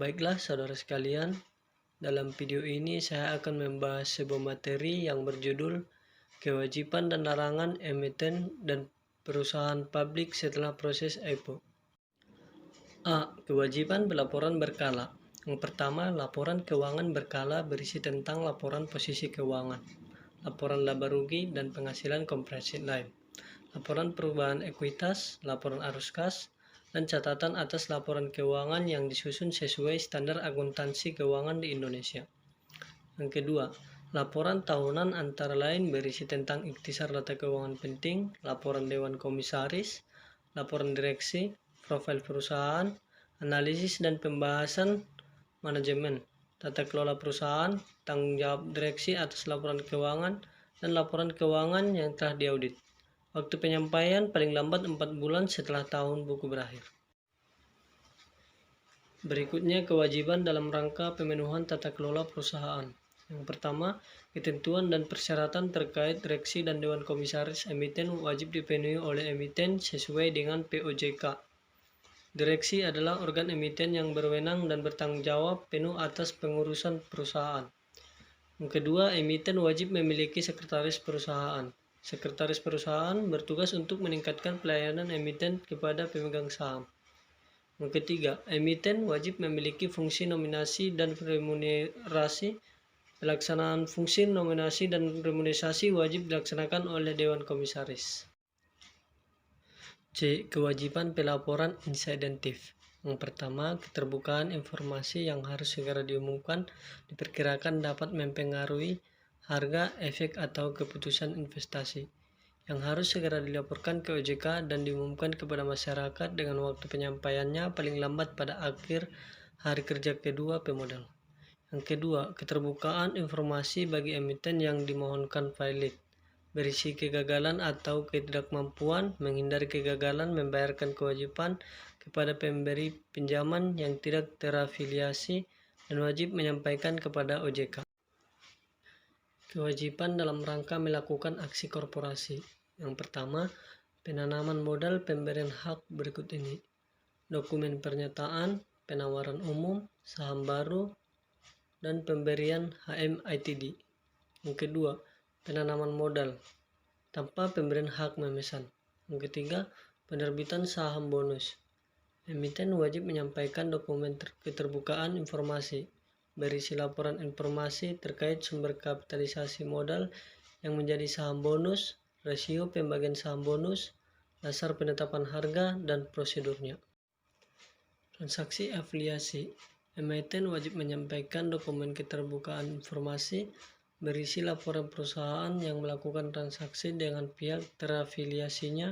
Baiklah saudara sekalian, dalam video ini saya akan membahas sebuah materi yang berjudul Kewajiban dan Larangan Emiten dan Perusahaan Publik setelah Proses IPO. A. Kewajiban pelaporan berkala. Yang pertama, laporan keuangan berkala berisi tentang laporan posisi keuangan, laporan laba rugi dan penghasilan comprehensive lain, laporan perubahan ekuitas, laporan arus kas, dan catatan atas laporan keuangan yang disusun sesuai standar akuntansi keuangan di Indonesia. Yang kedua, laporan tahunan antara lain berisi tentang ikhtisar data keuangan penting, laporan dewan komisaris, laporan direksi, profil perusahaan, analisis dan pembahasan manajemen, tata kelola perusahaan, tanggung jawab direksi atas laporan keuangan, dan laporan keuangan yang telah diaudit. Waktu penyampaian paling lambat 4 bulan setelah tahun buku berakhir. Berikutnya kewajiban dalam rangka pemenuhan tata kelola perusahaan. Yang pertama, ketentuan dan persyaratan terkait direksi dan dewan komisaris emiten wajib dipenuhi oleh emiten sesuai dengan POJK. Direksi adalah organ emiten yang berwenang dan bertanggung jawab penuh atas pengurusan perusahaan. Yang kedua, emiten wajib memiliki sekretaris perusahaan. Sekretaris perusahaan bertugas untuk meningkatkan pelayanan emiten kepada pemegang saham. Yang ketiga, emiten wajib memiliki fungsi nominasi dan remunerasi. Pelaksanaan fungsi nominasi dan remunerasi wajib dilaksanakan oleh Dewan Komisaris. C. Kewajiban pelaporan insidentif. Yang pertama, keterbukaan informasi yang harus segera diumumkan diperkirakan dapat mempengaruhi harga, efek, atau keputusan investasi, yang harus segera dilaporkan ke OJK dan diumumkan kepada masyarakat dengan waktu penyampaiannya paling lambat pada akhir hari kerja kedua pemodal. Yang kedua, keterbukaan informasi bagi emiten yang dimohonkan valid, berisi kegagalan atau ketidakmampuan menghindari kegagalan membayarkan kewajiban kepada pemberi pinjaman yang tidak terafiliasi dan wajib menyampaikan kepada OJK. Kewajiban dalam rangka melakukan aksi korporasi. Yang pertama, penanaman modal pemberian hak berikut ini: dokumen pernyataan, penawaran umum, saham baru, dan pemberian HM/ITD. Yang kedua, penanaman modal tanpa pemberian hak memesan. Yang ketiga, penerbitan saham bonus. Emiten wajib menyampaikan dokumen keterbukaan informasi berisi laporan informasi terkait sumber kapitalisasi modal yang menjadi saham bonus, rasio pembagian saham bonus, dasar penetapan harga, dan prosedurnya. Transaksi afiliasi. Emiten wajib menyampaikan dokumen keterbukaan informasi berisi laporan perusahaan yang melakukan transaksi dengan pihak terafiliasinya,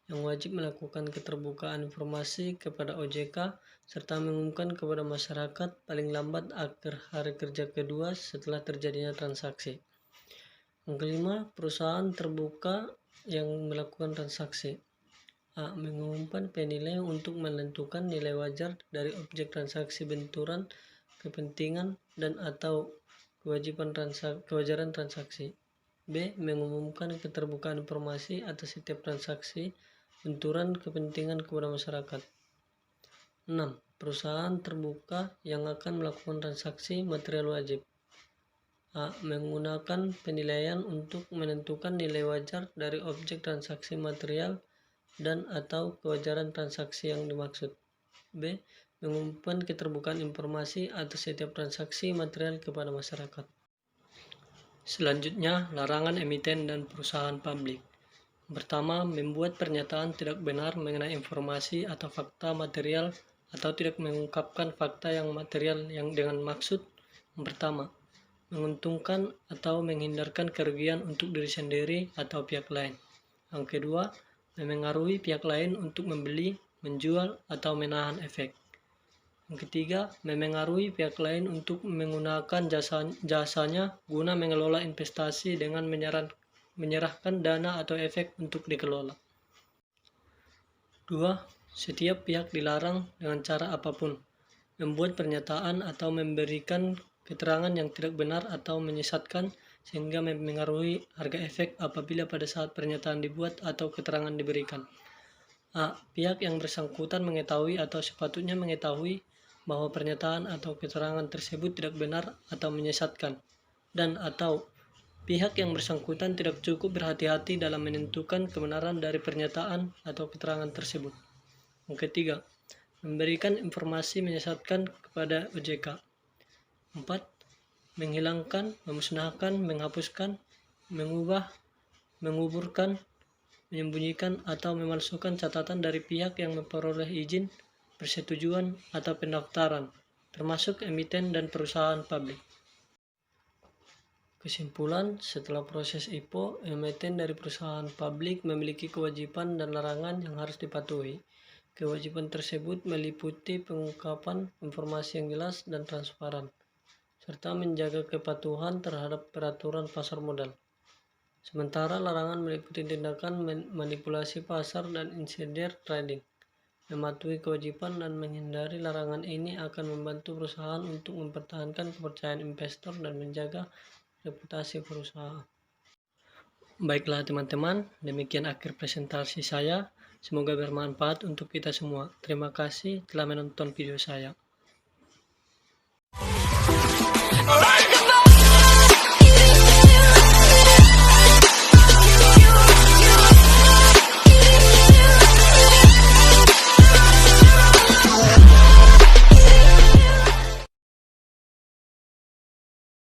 yang wajib melakukan keterbukaan informasi kepada OJK serta mengumumkan kepada masyarakat paling lambat akhir hari kerja kedua setelah terjadinya transaksi. Yang kelima, perusahaan terbuka yang melakukan transaksi. A. Mengumumkan penilaian untuk menentukan nilai wajar dari objek transaksi benturan kepentingan dan atau kewajaran transaksi. B. Mengumumkan keterbukaan informasi atas setiap transaksi benturan kepentingan kepada masyarakat. 6. Perusahaan terbuka yang akan melakukan transaksi material wajib. A. Menggunakan penilaian untuk menentukan nilai wajar dari objek transaksi material dan atau kewajaran transaksi yang dimaksud. B. Mengumumkan keterbukaan informasi atas setiap transaksi material kepada masyarakat. Selanjutnya, larangan emiten dan perusahaan publik. Pertama, membuat pernyataan tidak benar mengenai informasi atau fakta material atau tidak mengungkapkan fakta yang material yang dengan maksud yang pertama, menguntungkan atau menghindarkan kerugian untuk diri sendiri atau pihak lain. Yang kedua, memengaruhi pihak lain untuk membeli, menjual, atau menahan efek. Yang ketiga, memengaruhi pihak lain untuk menggunakan jasanya guna mengelola investasi dengan menyerahkan dana atau efek untuk dikelola. 2. Setiap pihak dilarang dengan cara apapun membuat pernyataan atau memberikan keterangan yang tidak benar atau menyesatkan sehingga memengaruhi harga efek apabila pada saat pernyataan dibuat atau keterangan diberikan. A. Pihak yang bersangkutan mengetahui atau sepatutnya mengetahui bahwa pernyataan atau keterangan tersebut tidak benar atau menyesatkan, dan atau pihak yang bersangkutan tidak cukup berhati-hati dalam menentukan kebenaran dari pernyataan atau keterangan tersebut. Yang ketiga, memberikan informasi menyesatkan kepada OJK. 4. Menghilangkan, memusnahkan, menghapuskan, mengubah, menguburkan, menyembunyikan atau memalsukan catatan dari pihak yang memperoleh izin, persetujuan, atau pendaftaran, termasuk emiten dan perusahaan publik. Kesimpulan, setelah proses IPO, emiten dari perusahaan publik memiliki kewajiban dan larangan yang harus dipatuhi. Kewajiban tersebut meliputi pengungkapan informasi yang jelas dan transparan, serta menjaga kepatuhan terhadap peraturan pasar modal. Sementara larangan meliputi tindakan manipulasi pasar dan insider trading. Mematuhi kewajiban dan menghindari larangan ini akan membantu perusahaan untuk mempertahankan kepercayaan investor dan menjaga reputasi perusahaan. Baiklah teman-teman, demikian akhir presentasi saya. Semoga bermanfaat untuk kita semua. Terima kasih telah menonton video saya.